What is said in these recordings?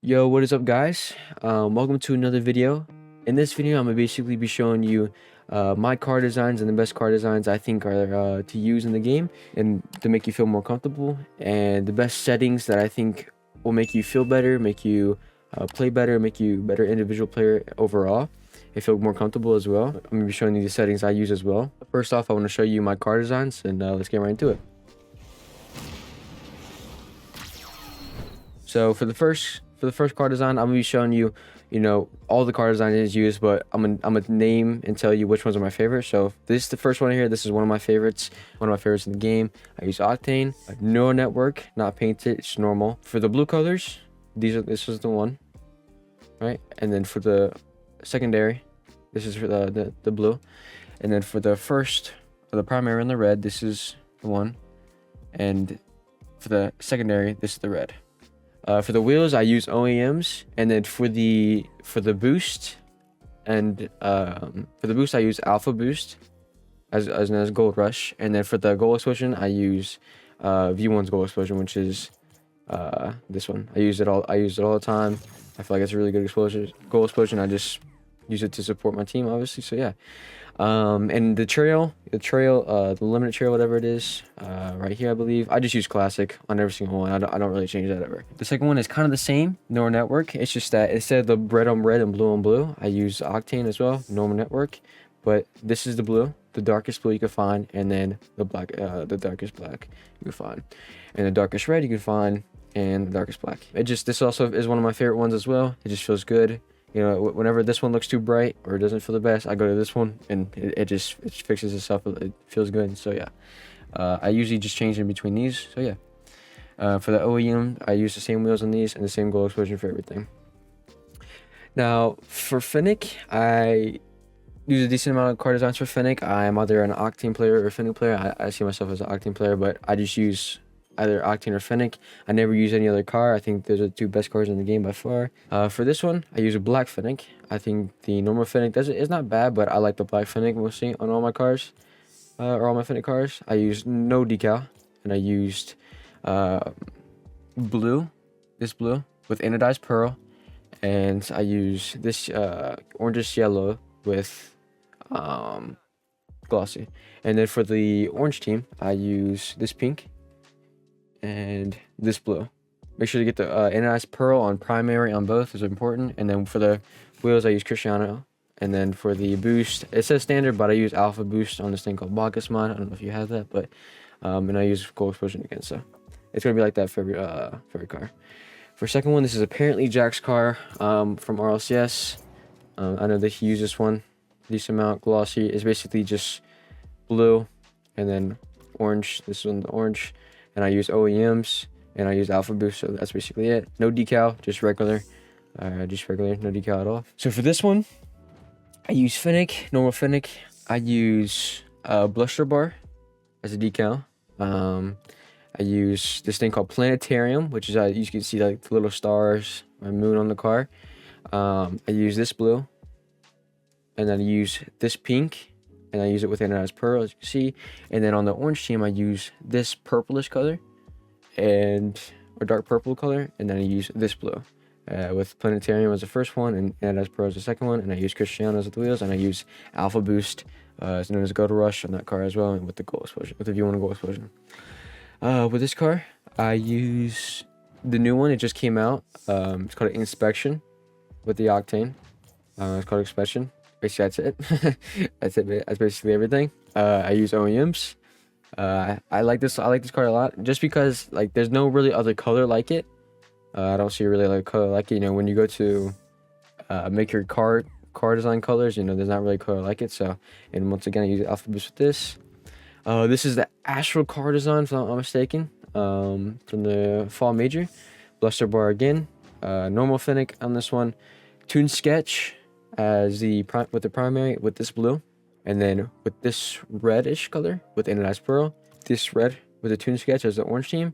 Yo, what is up, guys? Welcome to another video. In this video, I'm gonna basically be showing you my car designs and the best car designs I think are to use in the game and to make you feel more comfortable, and the best settings that I think will make you feel better, make you play better, make you a better individual player overall, and feel more comfortable as well. I'm gonna be showing you the settings I use as well. First off, I want to show you my car designs, and let's get right into it. So for the first car design, I'm gonna be showing you, all the car designs used, but I'm gonna name and tell you which ones are my favorites. So this is the first one here. This is one of my favorites in the game. I use Octane, neural network, not painted, it's normal. For the blue colors, this is the one, right? And then for the secondary, this is for the blue. And then for the primary and the red, this is the one. And for the secondary, this is the red. For the wheels, I use OEMs, and then for the boost, and for the boost, I use Alpha Boost, as known as Gold Rush, and then for the goal explosion, I use V1's goal explosion, which is this one. I use it all the time. I feel like it's a really good goal explosion. I just use it to support my team, obviously. So yeah. And the limited trail, whatever it is, right here, I believe I just use classic on every single one. I don't really change that ever. The second one is kind of the same, neural network. It's just that instead of the red on red and blue on blue, I use Octane as well, normal network. But this is the blue, the darkest blue you can find, and then the black, the darkest black you can find, and the darkest red you can find, and the darkest black. This also is one of my favorite ones as well. It just feels good. Whenever this one looks too bright or doesn't feel the best, I go to this one, and it fixes itself. It feels good. So yeah, I usually just change in between these. So yeah, for the OEM, I use the same wheels on these and the same goal explosion for everything. Now for Fennec, I use a decent amount of car designs for Fennec. I'm either an Octane player or a Fennec player. I see myself as an Octane player, but I just use either Octane or Fennec. I never use any other car. I think those are the two best cars in the game by far. For this one, I use a black Fennec. I think the normal Fennec is not bad, but I like the black Fennec mostly on all my cars, or all my Fennec cars. I used no decal, and I used blue, this blue with anodized pearl, and I use this orangish yellow with glossy. And then for the orange team, I use this pink and this blue. Make sure to get the anodized pearl on primary on both is important. And then for the wheels, I use Cristiano. And then for the boost, it says standard, but I use Alpha Boost on this thing called Bacchus mod. I don't know if you have that, but and I use goal explosion again. So it's gonna be like that for every car. For second one, this is apparently Jack's car from RLCS. I know that he used this one decent amount. Glossy is basically just blue and then orange. This one, the orange. And I use OEMs, and I use Alpha Boost, so that's basically it. No decal, just regular, no decal at all. So for this one, I use Fennec, normal Fennec. I use Bluster Bar as a decal. I use this thing called Planetarium, which is you can see like the little stars or moon on the car. I use this blue, and then I use this pink. And I use it with anodized pearl, as you can see. And then on the orange team, I use this purplish color or dark purple color. And then I use this blue with Planetarium as the first one and anodized pearl as the second one. And I use Cristiano as the wheels. And I use Alpha Boost, as known as Gold Rush, on that car as well, and with the goal explosion, with the V1 goal explosion. With this car, I use the new one. It just came out. It's called Inspection with the Octane. It's called Inspection. Basically, that's it. That's basically everything. I use OEMs. I like this car a lot, just because like there's no really other color like it. I don't see a really other color like it. When you go to make your car design colors, there's not really a color like it. So, and once again, I use Alpha Boost with this. This is the Astral car design, if I'm not mistaken, from the Fall Major. Bluster Bar again. Normal Fennec on this one. Toon Sketch as with the primary with this blue, and then with this reddish color with anodized pearl, this red with the Toon Sketch as the orange team,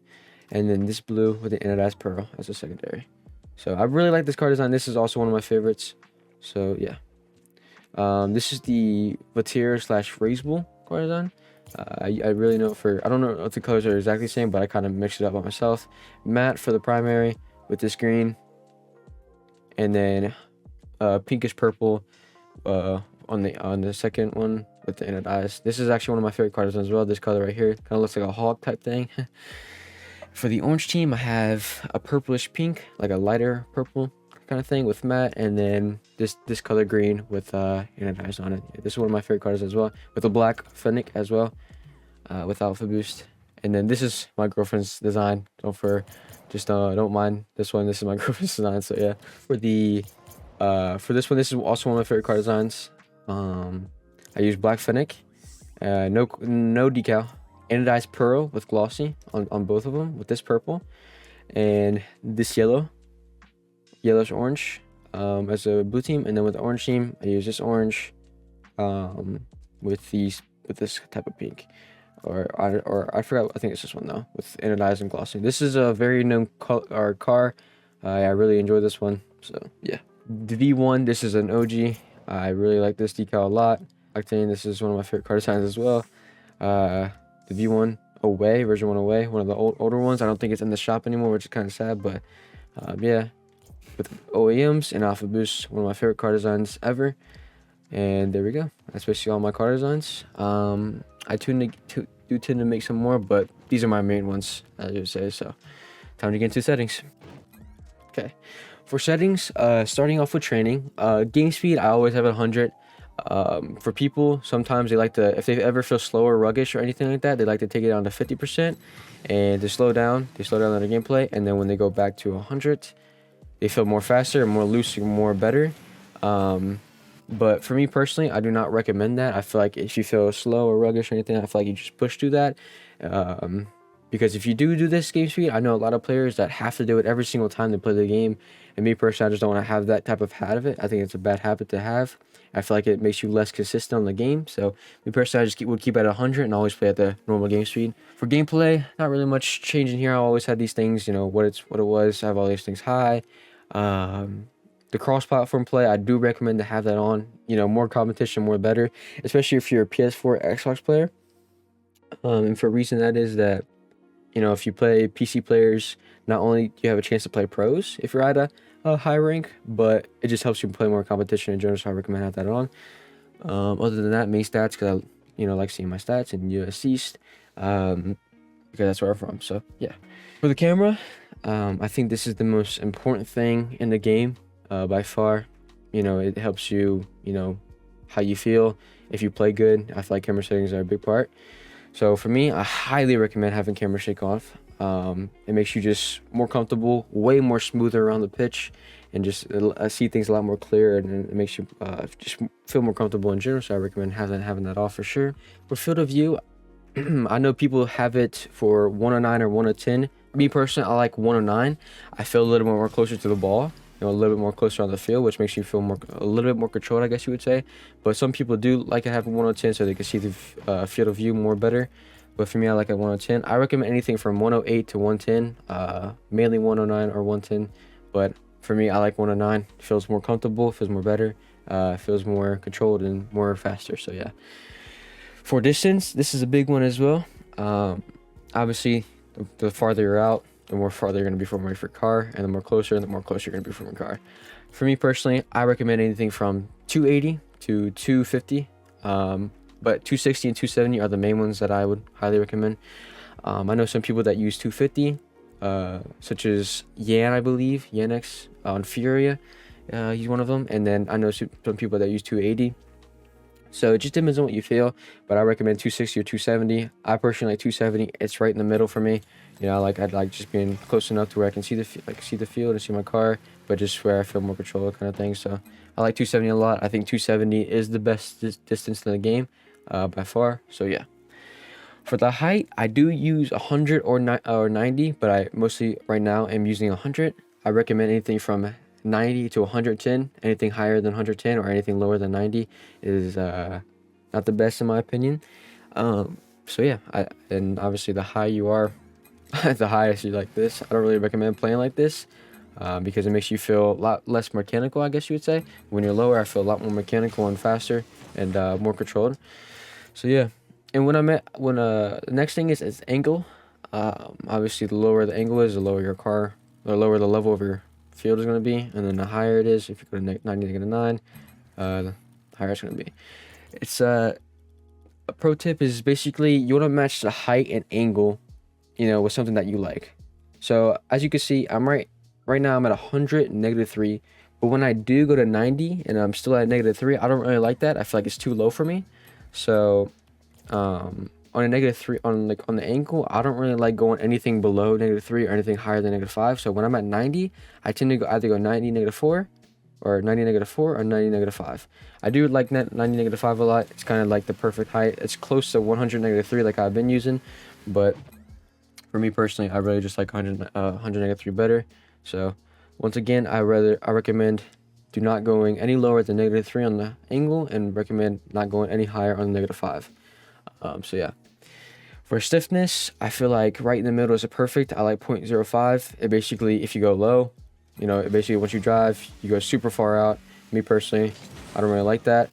and then this blue with the anodized pearl as a secondary. So I really like this car design. This is also one of my favorites. So yeah, this is the Vatir / Razebull car design. I really know I don't know if the colors are exactly the same, but I kind of mixed it up by myself. Matte for the primary with this green, and then pinkish purple on the second one with the anodized. This is actually one of my favorite colors as well. This color right here kind of looks like a hawk type thing. For the orange team, I have a purplish pink, like a lighter purple kind of thing with matte, and then this color green with anodized on it. This is one of my favorite colors as well, with a black Fennec as well, with Alpha Boost. And then this is my girlfriend's design. Don't mind this one. This is my girlfriend's design. So yeah, for this one, this is also one of my favorite car designs. I use black Fennec, no decal, anodized pearl with glossy on both of them with this purple, and this yellowish orange as a blue team, and then with the orange team, I use this orange with this type of pink. Or I forgot. I think it's this one though, with anodized and glossy. This is a very known car. I really enjoy this one. So yeah, the V1. This is an OG. I really like this decal a lot. Octane. This is one of my favorite car designs as well. The V1 Away, version 1 Away, one of the older ones. I don't think it's in the shop anymore, which is kind of sad. But yeah, with OEMs and Alpha Boost, one of my favorite car designs ever. And there we go. That's basically all my car designs. I do tend to make some more, but these are my main ones, as you would say. So time to get into settings. Okay, for settings, starting off with training, game speed, I always have 100. For people, sometimes they like to, if they ever feel slow or ruggish or anything like that, they like to take it down to 50% and they slow down their gameplay. And then when they go back to 100, they feel more faster, more loose, more better. But for me personally, I do not recommend that. I feel like if you feel slow or ruggish or anything, I feel like you just push through that. Because if you do this game speed, I know a lot of players that have to do it every single time they play the game. And me personally, I just don't want to have that type of habit. I think it's a bad habit to have. I feel like it makes you less consistent on the game. So me personally, I just would keep at 100 and always play at the normal game speed. For gameplay, not really much changing here. I always had these things, what it was. I have all these things high. The cross-platform play, I do recommend to have that on. More competition, more better, especially if you're a PS4 Xbox player. And for a reason that is that, if you play PC players, not only do you have a chance to play pros if you're at a high rank, but it just helps you play more competition in general, so I recommend have that on. Other than that, main stats, because I like seeing my stats and assists, because that's where I'm from. So yeah. For the camera, I think this is the most important thing in the game. By far, it helps you, how you feel. If you play good, I feel like camera settings are a big part. So for me, I highly recommend having camera shake off. It makes you just more comfortable, way more smoother around the pitch, and just see things a lot more clear, and it makes you just feel more comfortable in general. So I recommend having that off for sure. For field of view, I know people have it for 109 or 110. Me personally, I like 109. I feel a little more closer to the ball. A little bit more closer on the field, which makes you feel a little bit more controlled, I guess you would say. But some people do like to have a 110 so they can see the field of view more better. But for me, I like a 110. I recommend anything from 108 to 110, mainly 109 or 110. But for me, I like 109. It feels more comfortable, feels more better, feels more controlled and more faster. So yeah. For distance, this is a big one as well. Obviously, the farther you're out, the more farther you're going to be from your car, and the more closer you're going to be from your car. For me personally, I recommend anything from 280 to 250, but 260 and 270 are the main ones that I would highly recommend. I know some people that use 250, such as Yan, I believe, Yanx on Furia, he's one of them, and then I know some people that use 280. So it just depends on what you feel, but I recommend 260 or 270. I personally like 270. It's right in the middle for me. I'd like just being close enough to where I can see the field and see my car, but just where I feel more control, kind of thing. So I like 270 a lot. I think 270 is the best distance in the game, by far. So yeah. For the height, I do use 100 or 90, but I mostly right now am using 100. I recommend anything from 90 to 110. Anything higher than 110 or anything lower than 90 is not the best in my opinion. So yeah, and obviously the higher you are, the highest you like this. I don't really recommend playing like this because it makes you feel a lot less mechanical, I guess you would say. When you're lower, I feel a lot more mechanical and faster and more controlled. So yeah. And the next thing is angle. Obviously, the lower the angle is, the lower your car, or lower the level of your field is going to be, and then the higher it is, if you go to 90, -9, the higher it's going to be. It's a pro tip is basically you want to match the height and angle, with something that you like. So as you can see, I'm right now I'm at 100, -3, but when I do go to 90 and I'm still at -3, I don't really like that. I feel like it's too low for me. So on a -3 on the angle, I don't really like going anything below -3 or anything higher than -5. So when I'm at 90, I tend to either go 90 -4 or 90 -4 or 90 -5. I do like 90 -5 a lot. It's kind of like the perfect height. It's close to 100 -3 like I've been using, but for me personally, I really just like 100 -3 better. So once again, I recommend do not going any lower than -3 on the angle, and recommend not going any higher on -5. So yeah. For stiffness, I feel like right in the middle is a perfect. I like 0.05. It basically, if you go low, basically once you drive, you go super far out. Me personally, I don't really like that.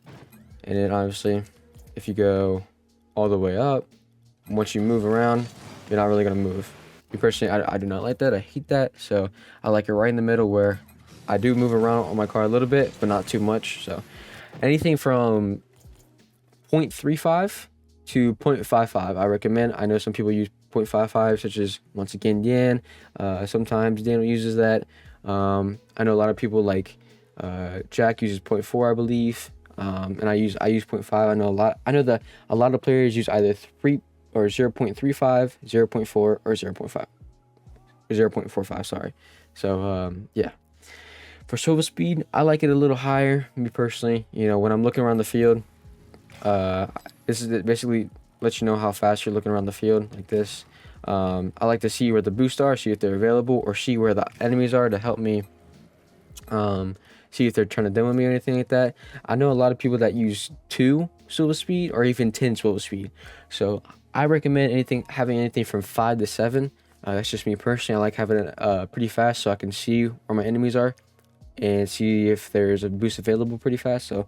And then obviously, if you go all the way up, once you move around, you're not really gonna move. Me personally, I do not like that. I hate that. So I like it right in the middle where I do move around on my car a little bit, but not too much. So anything from 0.35 to 0.55, I recommend. I know some people use 0.55, such as once again Dan. Sometimes Daniel uses that. I know a lot of people like Jack uses 0.4, I believe. And I use 0.5. I know that a lot of players use either 3 or 0.35, 0.4, or 0.5. 0.45, sorry. So yeah. For swivel speed, I like it a little higher, me personally. When I'm looking around the field, this is basically lets you know how fast you're looking around the field, like this. I like to see where the boosts are, see if they're available, or see where the enemies are to help me see if they're trying to demo me or anything like that. I know a lot of people that use 2 swivel speed or even 10 swivel speed. So I recommend having anything from 5 to 7. That's just me personally. I like having it pretty fast so I can see where my enemies are and see if there's a boost available pretty fast. So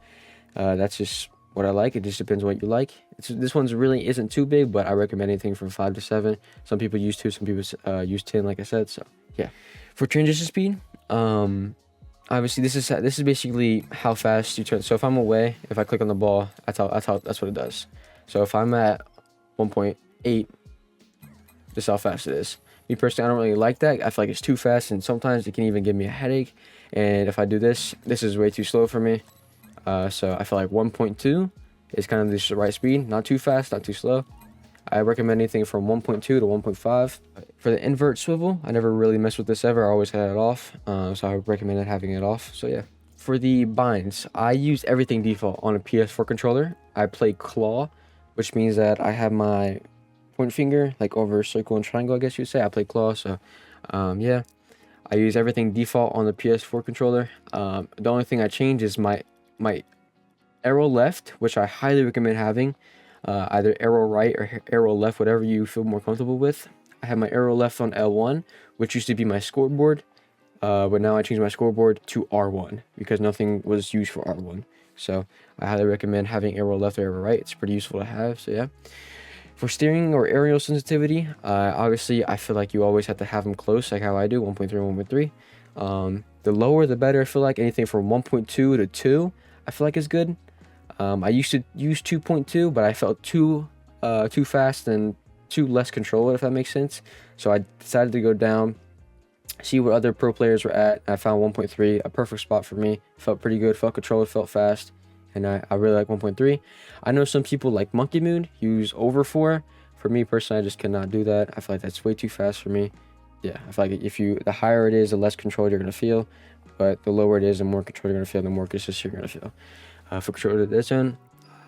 that's just what I like. It just depends what you like. This one's really isn't too big, but I recommend anything from 5 to 7. Some people use 2, some people use 10, like I said. So yeah. For transition speed, obviously this is basically how fast you turn. So if I'm away, if I click on the ball, that's what it does. So if I'm at 1.8, this is how fast it is. Me personally, I don't really like that. I feel like it's too fast, and sometimes it can even give me a headache. And if I do this is way too slow for me. So I feel like 1.2 is kind of the right speed. Not too fast, not too slow. I recommend anything from 1.2 to 1.5. For the invert swivel, I never really messed with this ever. I always had it off. So I recommended having it off. So yeah. For the binds, I use everything default on a PS4 controller. I play claw, which means that I have my point finger like over circle and triangle, I guess you'd say. I play claw. So yeah. I use everything default on the PS4 controller. The only thing I change is my arrow left, which I highly recommend having. Either arrow right or arrow left, whatever you feel more comfortable with. I have my arrow left on L1, which used to be my scoreboard, but now I changed my scoreboard to R1 because nothing was used for R1. So I highly recommend having arrow left or arrow right. It's pretty useful to have. So yeah. For steering or aerial sensitivity, obviously I feel like you always have to have them close, like how I do, 1.3 and 1.3. The lower the better. I feel like anything from 1.2 to 2, I feel like is good. I used to use 2.2, but I felt too fast and too less control, if that makes sense. So I decided to go down, see what other pro players were at. I found 1.3, a perfect spot for me. Felt pretty good, felt controlled, felt fast, and I really like 1.3. I know some people like Monkey Moon use over 4. For me personally, I just cannot do that. I feel like that's way too fast for me. Yeah, I feel like the higher it is, the less control you're gonna feel, but the lower it is, the more control you're gonna feel, the more consistent you're gonna feel. For control of this one,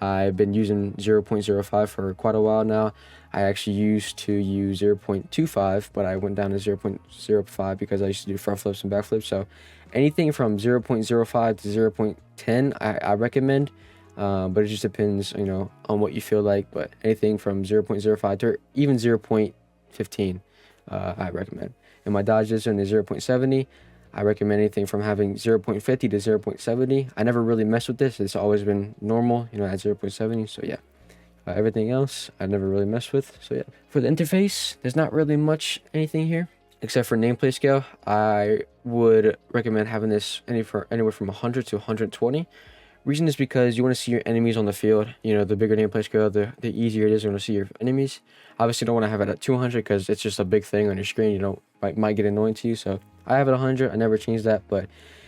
I've been using 0.05 for quite a while now. I actually used to use 0.25, but I went down to 0.05 because I used to do front flips and back flips. So anything from 0.05 to 0.10, I recommend, but it just depends, on what you feel like. But anything from 0.05 to even 0.15, I recommend. And my Dodge Vision is 0.70. I recommend anything from having 0.50 to 0.70. I never really mess with this. It's always been normal, at 0.70. So yeah, everything else I never really mess with. So yeah, for the interface, there's not really anything here. except for nameplate scale, I would recommend having this anywhere from 100 to 120. Reason is because you want to see your enemies on the field. You know, the bigger nameplate scale, the easier it is to see your enemies. Obviously, you don't want to have it at 200 because it's just a big thing on your screen. You know, might get annoying to you. So I have it 100. I never change that. But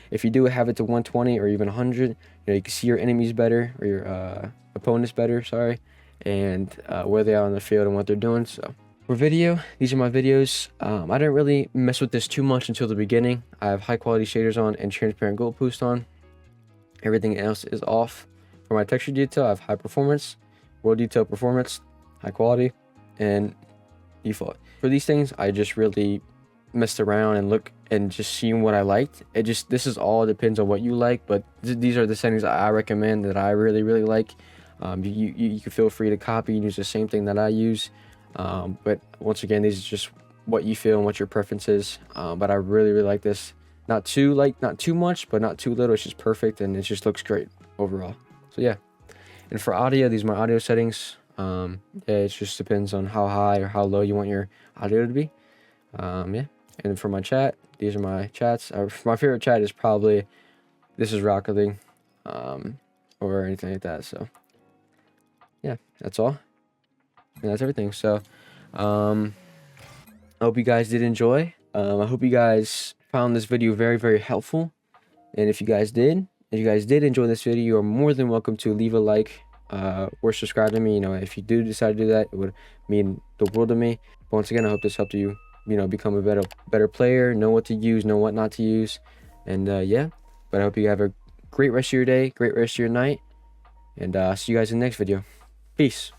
if you do have it to 120 or even 100, you know, you can see your enemies better, or your opponents better. Sorry, and where they are on the field and what they're doing. So for video, these are my videos. I didn't really mess with this too much until the beginning. I have high quality shaders on and transparent gold boost on. Everything else is off. For my texture detail, I have high performance, world detail performance, high quality, and default. For these things, I just really messed around and look and just seeing what I liked. This is all depends on what you like, but these are the settings I recommend that I really like. You can feel free to copy and use the same thing that I use. But once again, these are just what you feel and what your preference is. But I really like this. Not too much, but not too little. It's just perfect, and it just looks great overall. So yeah. And for audio, these are my audio settings. Yeah, it just depends on how high or how low you want your audio to be. Yeah. And for my chat, these are my chats. My favorite chat is probably This Is Rocket League, or anything like that. So yeah, that's all, and that's everything. So I hope you guys did enjoy. I hope you guys found this video very helpful, and if you guys did enjoy this video, you are more than welcome to leave a like or subscribe to me. You know, if you do decide to do that, it would mean the world to me. But once again, I hope this helped you, you know, become a better player, know what to use, know what not to use, and yeah. But I hope you have a great rest of your day, great rest of your night, and see you guys in the next video. Peace.